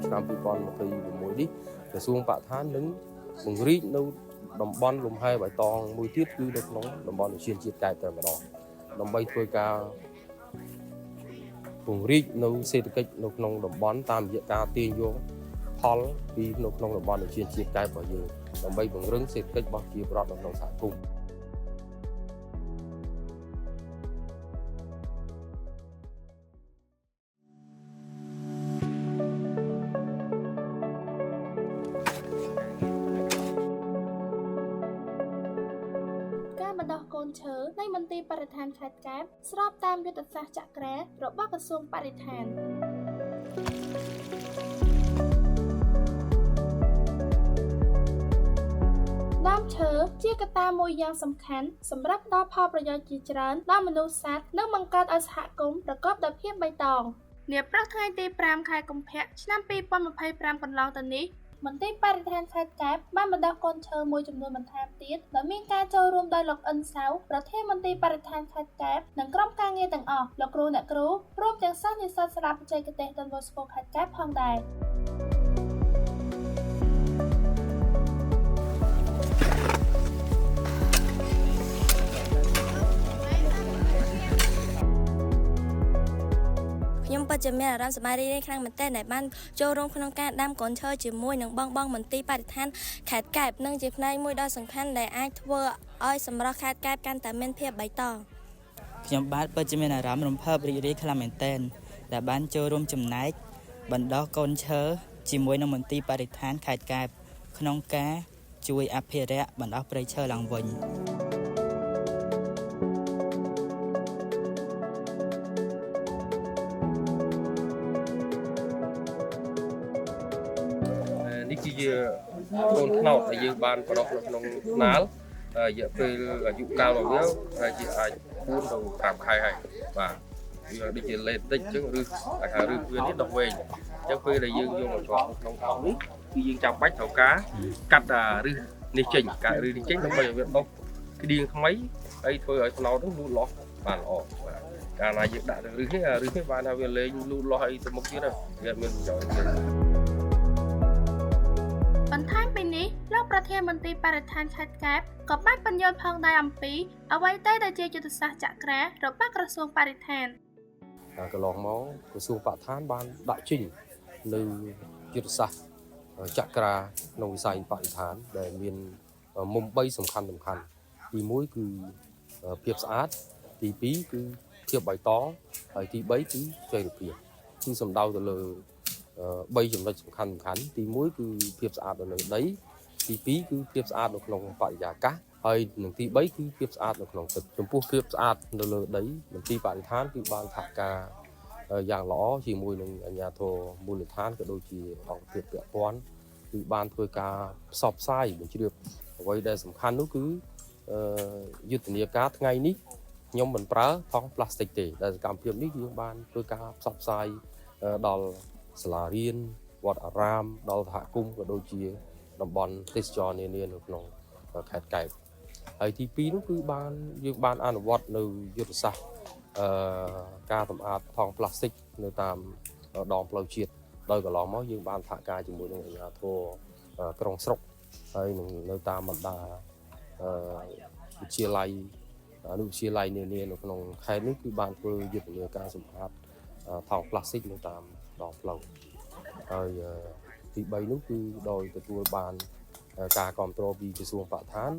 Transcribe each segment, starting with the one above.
ឆ្នាំ2021នេះក្រសួងបរិស្ថាននឹងបង្រៀននៅតំបន់លំហែបៃតងមួយទៀតគឺនៅក្នុងតំបន់ឧទ្យានជាតិកែបតែម្ដងដើម្បីធ្វើការពង្រីកនៅសេដ្ឋកិច្ចនៅក្នុងតំបន់តាមរយៈការទាញយកផលពីនៅក្នុងតំបន់ឧទ្យានជាតិកែបរបស់យើងដើម្បីពង្រឹងសេដ្ឋកិច្ចរបស់ប្រជាពលរដ្ឋនៅក្នុងសហគមន៍បណ្ដោះកូនឈើនៃមន្ទីរបរិស្ថានខេត្តកែបស្របតាមយុទ្ធសាស្ត្រចក្រារបស់ក្រសួងបរិស្ថានដើមឈើជាកត្តាមួយយ៉ាងសំខាន់សម្រាប់ផ្ដល់ផលប្រយោជន៍ជាច្រើនដល់មនុស្សសត្វនិងបង្កើតឲ្យសហគមន៍ប្រកបដោយភាពបៃតងនាព្រឹកថ្ងៃទី5ខែកុម្ភៈឆ្នាំ2025កន្លងទៅនេះមន្ទីរបរិស្ថានខេត្តកែបបានបណ្ដោះកូនឈើមួយចំនួនបន្ថែមទៀតដោយមានការចូលរួមដោយលោកអិនសាវប្រធានមន្ទីរបរិស្ថានខេត្តកែបនិងក្រុមការងារទាំងអស់លោកគ្រូអ្នកគ្រូព្រមទាំងសិស្សនិស្សិតសាលាបច្ចេកទេសដុនបូស្កូខេត្តកែបផងដែរខ្ញុំពិតជាមានអារម្មណ៍សប្បាយរីករាយខ្លាំងមែនទែនដែលបានចូលរួមក្នុងការដាំកូនឈើជាមួយនឹងបងមន្ទីរបរិស្ថានខេត្តកែបនិងជាផ្នែកមួយដ៏សំខាន់ដែលអាចធ្វើឲ្យសម្រស់ខេត្តកែបកាន់តែមានភាពបៃតងខ្ញុំបាទពិតជាមានអារម្មណ៍រំភើបរីករាយខ្លាំងមែនទែនដែលបានចូលរួមចំណែកបណ្ដោះកូនឈើជាមួយនឹងមន្ទីរបរិស្ថានខេត្តកែបក្នុងការជួយអភិរក្សបណ្ដោះព្រៃឈើឡើងវិញនេះគឺជាកូនថ្នោតដែលយើងបានបដោះនៅក្នុងថ្នាលរយៈពេលអាយុកាលរបស់វាហើយជាអាច4ទៅ5ខែហើយបាទវាដូចជាលេតតិចអញ្ចឹងឬថាឬវានេះដុះវែងអញ្ចឹងពេលដែលយើងយកមកជាប់ក្នុងថោកនេះគឺយើងចាំបាច់ត្រូវការកាត់ឬនេះចេញកាត់ឬនេះចេញដើម្បីឲ្យវាដុះក្តៀងថ្មីហើយធ្វើឲ្យថ្នោតនោះលូតលាស់បានល្អបាទកាលណាយើងដាក់ឬនេះបានថាវាលេងលូតលាស់ឲ្យទៅមុខទៀតវាមានប្រយោជន៍ទៀតបន្ថែមពីនេះលោកប្រធានមន្ទីរបរិស្ថានខេត្តកែបក៏បានបញ្យល់ផងដែរអំពីអ្វីទៅដែលជាយុទ្ធសាស្ត្រចក្រារបស់ក្រសួងបរិស្ថានកន្លងមកក្រសួងបរិស្ថានបានដាក់ចេញនៅយុទ្ធសាស្ត្រចក្រាក្នុងវិស័យបរិស្ថានដែលមានមុំ3សំខាន់ទី1គឺភាពស្អាតទី2គឺភាពបៃតងហើយទី3គឺចីរភាពគឺសំដៅទៅលើ3ចំណុចសំខាន់ទី1គឺភាពស្អាតនៅលើដីទី2គឺភាពស្អាតនៅក្នុងបរិយាកាសហើយនិងទី3គឺភាពស្អាតនៅក្នុងទឹកចំពោះភាពស្អាតនៅលើដីមន្ទីរបរិស្ថានគឺបានសហការយ៉ាងល្អជាមួយនឹងអាជ្ញាធរមូលដ្ឋានក៏ដូចជាអង្គភាពពាក់ព័ន្ធគឺបានធ្វើការផ្សព្វផ្សាយបញ្ជ្រាបអ្វីដែលសំខាន់នោះគឺយុទ្ធនាការថ្ងៃនេះខ្ញុំមិនប្រើថង់ប្លាស្ទិកទេដែលសកម្មភាពនេះយើងបានធ្វើការផ្សព្វផ្សាយដល់សាលារៀនវត្តអារាមដល់សហគមន៍ក៏ដូចជាតំបន់ទេសចរនានានៅក្នុងខេត្តកែបហើយទី2នោះគឺយើងបានអនុវត្តនៅយុទ្ធសាស្ត្រការសម្អាតថង់ប្លាស្ទិកនៅតាមដងផ្លូវជាតិដោយកន្លងមកយើងបានសហការជាមួយនឹងអាជ្ញាធរក្រុងស្រុកហើយនឹងនៅតាមបណ្ដាវិទ្យាល័យអនុវិទ្យាល័យនានានៅក្នុងខេត្តនេះគឺបានធ្វើយុទ្ធនាការសម្អាតថង់ប្លាស្ទិកនៅតាមដងផ្លូវហើយទី3នោះគឺដោយទទួលបានការគ្រប់គ្រងពីក្រសួងបរិស្ថាន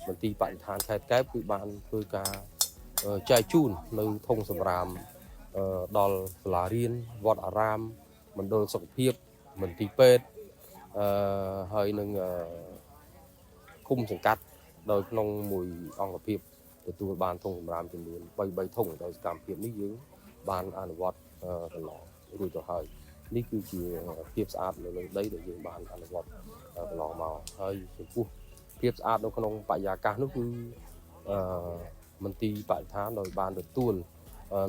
មន្ទីរបរិស្ថានខេត្តកែបគឺបានធ្វើការចែកជូននៅធុងសម្រាមដល់សាលារៀនវត្តអារាមមណ្ឌលសុខភាពមន្ទីរពេទ្យហើយនឹងឃុំសង្កាត់ដោយក្នុងមួយអង្គភាពទទួលបានធុងសម្រាមចំនួន3ធុងដោយសកម្មភាពនេះយើងបានអនុវត្តកន្លងរួចទៅហើយនេះគឺជាភាពស្អាតនៅលើដីដែលយើងបានអនុវត្តកន្លងមកហើយចំពោះភាពស្អាតនៅក្នុងបរិយាកាសនោះគឺមន្ទីរបរិស្ថានដោយបានទទួល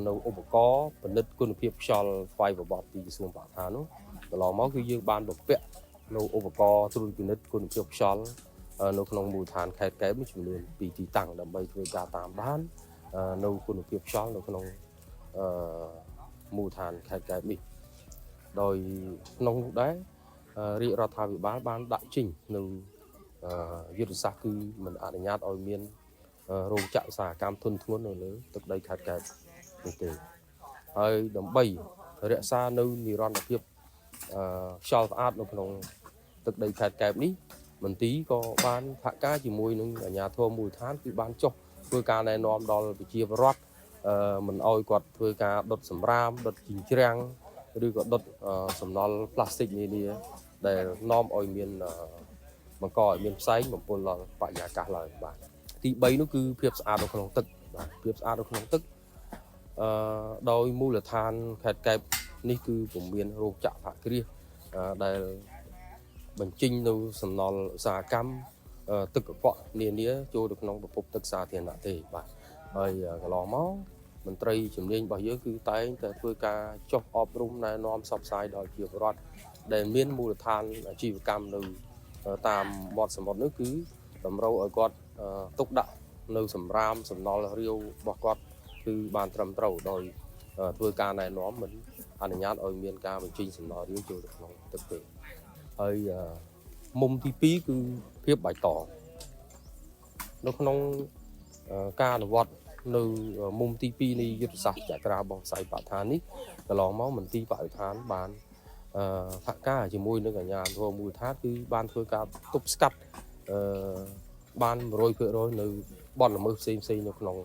នៅឧបករណ៍ពិនិត្យគុណភាពខ្យល់ស្វ័យប្រវត្តិពីក្រសួងបរិស្ថាននោះកន្លងមកគឺយើងបានបំពាក់នៅឧបករណ៍ត្រួតពិនិត្យគុណភាពខ្យល់នៅក្នុងមូលដ្ឋានខេត្តកែបចំនួន2ទីតាំងដើម្បីធ្វើការតាមដាននៅគុណភាពខ្យល់នៅក្នុងមូលដ្ឋានខេត្តកែបនេះ ដោយក្នុងនោះដែររាជរដ្ឋាភិបាលបានដាក់ចេញនៅយុទ្ធសាស្ត្រគឺមិនអនុញ្ញាតឲ្យមានរោងចក្រឧស្សាហកម្មធុនធ្ងន់នៅលើទឹកដីខេត្តកែបនេះទេហើយដើម្បីរក្សានៅនិរន្តរភាពខ្យល់ស្អាតនៅក្នុងទឹកដីខេត្តកែបនេះមន្ទីរក៏បានសហការជាមួយនឹងអាជ្ញាធរមូលដ្ឋានគឺបានចុះធ្វើការណែនាំដល់ប្រជាពលរដ្ឋមិនអោយគាត់ធ្វើការដុតសម្រាមដុតជីងច្រាំងឬក៏ដុតសំណល់ផ្លាស្ទិកនានាដែលនាំឲ្យមានបង្កឲ្យមានផ្សែងបំពុលដល់បរិយាកាសឡើងបាទទី3នោះគឺភាពស្អាតនៅក្នុងទឹកបាទភាពស្អាតនៅក្នុងទឹកដោយមូលដ្ឋានខេត្តកែបនេះគឺពុំមានរោងចក្រសហគ្រាសដែលបញ្ចេញនៅសំណល់ឧស្សាហកម្មទឹកកខ្វក់នានាចូលទៅក្នុងប្រភពទឹកសាធារណៈទេបាទហើយកន្លងមកមន្ត្រីជំនាញរបស់យើងគឺតែងតែធ្វើការចុះអប់រំណែនាំផ្សព្វផ្សាយដល់ប្រជាពលរដ្ឋដែលមានមូលដ្ឋានអាជីវកម្មនៅតាមមាត់សមុទ្រនោះគឺតម្រូវឲ្យគាត់ទុកដាក់នៅសម្រាមសំណល់រាវរបស់គាត់គឺបានត្រឹមត្រូវដោយធ្វើការណែនាំមិនអនុញ្ញាតឲ្យមានការបញ្ចេញសំណល់រាវចូលទៅក្នុងទឹកទេហើយមុំទី2គឺភាពបៃតងនៅក្នុងការអនុវត្តនៅមុំទី2នៃយុទ្ធសាស្ត្រចក្រារបស់វិស័យបរិស្ថាននេះកន្លងមកមន្ទីរបរិស្ថានបានសហការជាមួយនឹងអាជ្ញាធរមូលដ្ឋានគឺបានធ្វើការទប់ស្កាត់បាន 100% នៅបទល្មើសផ្សេងៗនៅក្នុង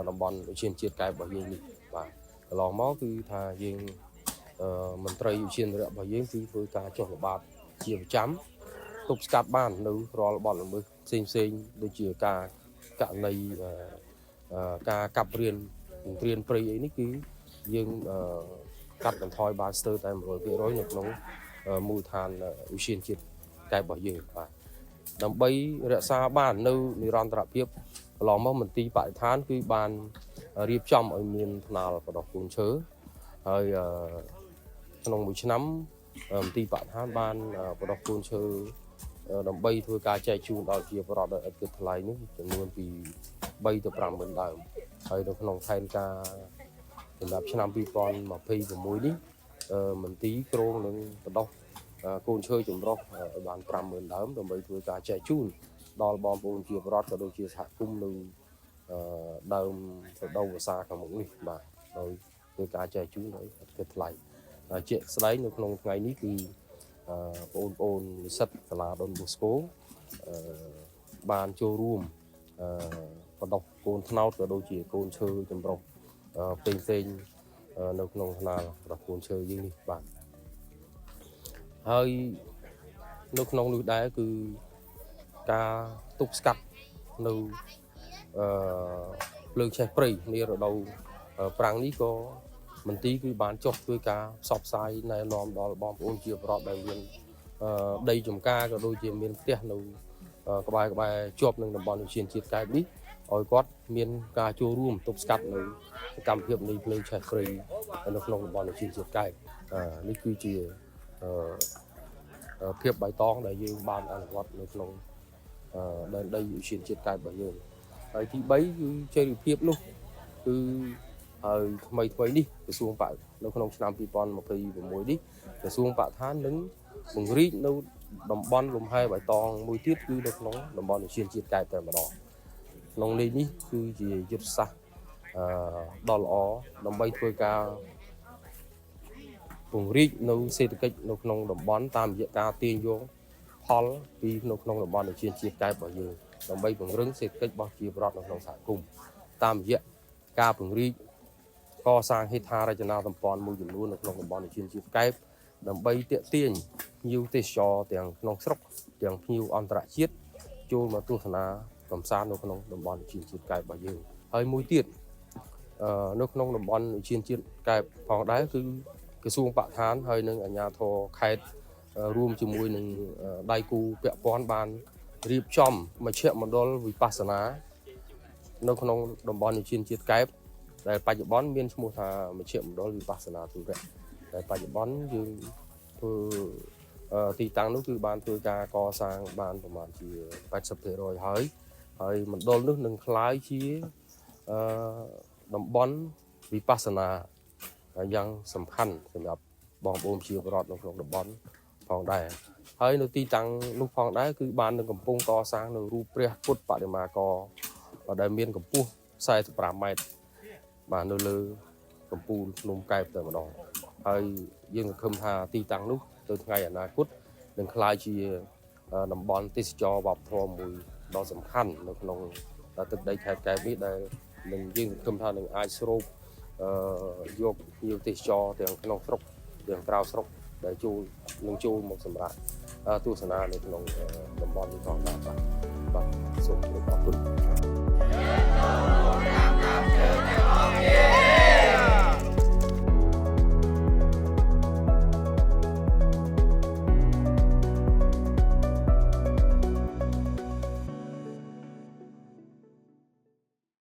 តំបន់ឧទ្យានជាតិកែបរបស់យើងនេះបាទកន្លងមកគឺថាយើងមន្ត្រីឧទ្យានុរក្សរបស់យើងគឺធ្វើការចុះល្បាតជាប្រចាំទប់ស្កាត់បាននៅរាល់បទល្មើសផ្សេងៗដូចជាការករណីការកាប់រៀនព្រៃអីនេះគឺយើងកាត់បន្ថយបានស្ទើរតែ 100% នៅក្នុងមូលដ្ឋានឧទ្យានជាតិកែបរបស់យើងបាទដើម្បីរក្សាបាននៅនិរន្តរភាពកន្លងមកមន្ទីរបរិស្ថានគឺបានរៀបចំឲ្យមានថ្នាលបដោះកូនឈើហើយក្នុងមួយឆ្នាំមន្ទីរបរិស្ថានបានបដោះកូនឈើដើម្បីធ្វើការចែកជូនដល់ប្រជាពលរដ្ឋដោយឥតគិតថ្លៃនេះចំនួនពី3ទៅ5 ម៉ឺនដើមហើយនៅក្នុងផែនការសម្រាប់ឆ្នាំ2026នេះមន្ទីរគ្រោងនឹងបដោះកូនឈើចម្រុះឲ្យបាន 50000 ដើមដើម្បីធ្វើការចែកជូនដល់បងប្អូនជាពលរដ្ឋក៏ដូចជាសហគមន៍នៅដើមរដូវវស្សាខាងមុខនេះបាទដោយធ្វើការចែកជូនដោយឥតគិតថ្លៃជាក់ស្ដែងនៅក្នុងថ្ងៃនេះគឺបងប្អូននិស្សិតសាលាដុនបូស្កូបានចូលរួមបដោះកូនត្នោតក៏ដូចជាកូនឈើចម្រុះផ្សេងនៅក្នុងថ្នាលបដោះកូនឈើយើងនេះបាទហើយនៅក្នុងនោះដែរគឺការទប់ស្កាត់នៅភ្លើងឆេះព្រៃនារដូវប្រាំងនេះក៏មន្ទីរគឺបានចុះធ្វើការផ្សព្វផ្សាយណែនាំដល់បងប្អូនជាពលរដ្ឋដែលមានដីចម្ការក៏ដូចជាមានផ្ទះនៅក្បែរជាប់នឹងតំបន់ឧទ្យានជាតិកែបនេះឲ្យគាត់មានការចូលរួមទប់ស្កាត់នៅសកម្មភាពនៃភ្លើងឆេះព្រៃនៅក្នុងតំបន់ឧទ្យានជាតិកែបនេះគឺជាភាពបៃតងដែលយើងបានអនុវត្តនៅក្នុងដែនដីឧទ្យានជាតិកែបរបស់យើងហើយទី3គឺចីរភាពនោះគឺហើយថ្មីនេះក្រសួងបរិស្ថាននៅក្នុងឆ្នាំ2026នេះក្រសួងបរិស្ថាននឹងបង្រីកនៅតំបន់លំហែបៃតងមួយទៀតគឺនៅក្នុងតំបន់ឧទ្យានជាតិកែបតែម្ដងក្នុងនេះគឺជាយុទ្ធសាស្ត្រដ៏ល្អដើម្បីធ្វើការពង្រីកនៅសេដ្ឋកិច្ចនៅក្នុងតំបន់តាមរយៈការទាញយកផលពីនៅក្នុងតំបន់ឧទ្យានជាតិកែបរបស់យើងដើម្បីពង្រឹងសេដ្ឋកិច្ចរបស់ប្រជាពលរដ្ឋនៅក្នុងសហគមន៍តាមរយៈការពង្រីកកសាងហេដ្ឋារចនាសម្ព័ន្ធមួយចំនួននៅក្នុងតំបន់ឧទ្យានជាតិកែបដើម្បីទាក់ទាញភ្ញៀវទេសចរទាំងក្នុងស្រុកទាំងភ្ញៀវអន្តរជាតិចូលមកទស្សនាកម្សាន្តនៅក្នុងតំបន់ឧទ្យានជាតិកែបរបស់យើងហើយមួយទៀតនៅក្នុងតំបន់ឧទ្យានជាតិកែបផងដែរគឺក្រសួងបរិស្ថានហើយនិងអាជ្ញាធរខេត្តរួមជាមួយនឹងដៃគូពាក់ព័ន្ធបានរៀបចំមជ្ឈមណ្ឌលវិបស្សនានៅក្នុងតំបន់ឧទ្យានជាតិកែបដែលបច្ចុប្បន្នមានឈ្មោះថាមជ្ឈមណ្ឌលវិបស្សនាទុរៈដែលបច្ចុប្បន្នយើងធ្វើទីតាំងនោះគឺបានធ្វើការកសាងបានប្រមាណជា 80% ហើយមណ្ឌលនោះនឹងក្លាយជាតំបន់វិបស្សនាយ៉ាងសំខាន់សម្រាប់ បងប្អូនជាបរដ្ឋនៅក្នុងតំបន់ផងដែរហើយនៅទីតាំងនោះផងដែរគឺបាននឹងកំពុងកសាងនៅរូបព្រះពុទ្ធបដិមាករដែលមានកម្ពស់45ម៉ែត្របាទនៅលើកំពូលភ្នំកែបតែម្ដងហើយយើងសង្ឃឹមថាទីតាំងនោះទៅថ្ងៃអនាគតនឹងក្លាយជាតំបន់ទេសចរវប្បធម៌មួយដ៏សំខាន់នៅក្នុងទឹកដីខេត្តកែបនេះដែលនឹងយើងសង្ឃឹមថានឹងអាចស្រូបយកភ្ញៀវទេសចរទាំងក្នុងស្រុកទាំងក្រៅស្រុកដែលចូលមកសម្រាប់ទស្សនានៅក្នុងតំបន់នេះផងបាទសូមអរគុណ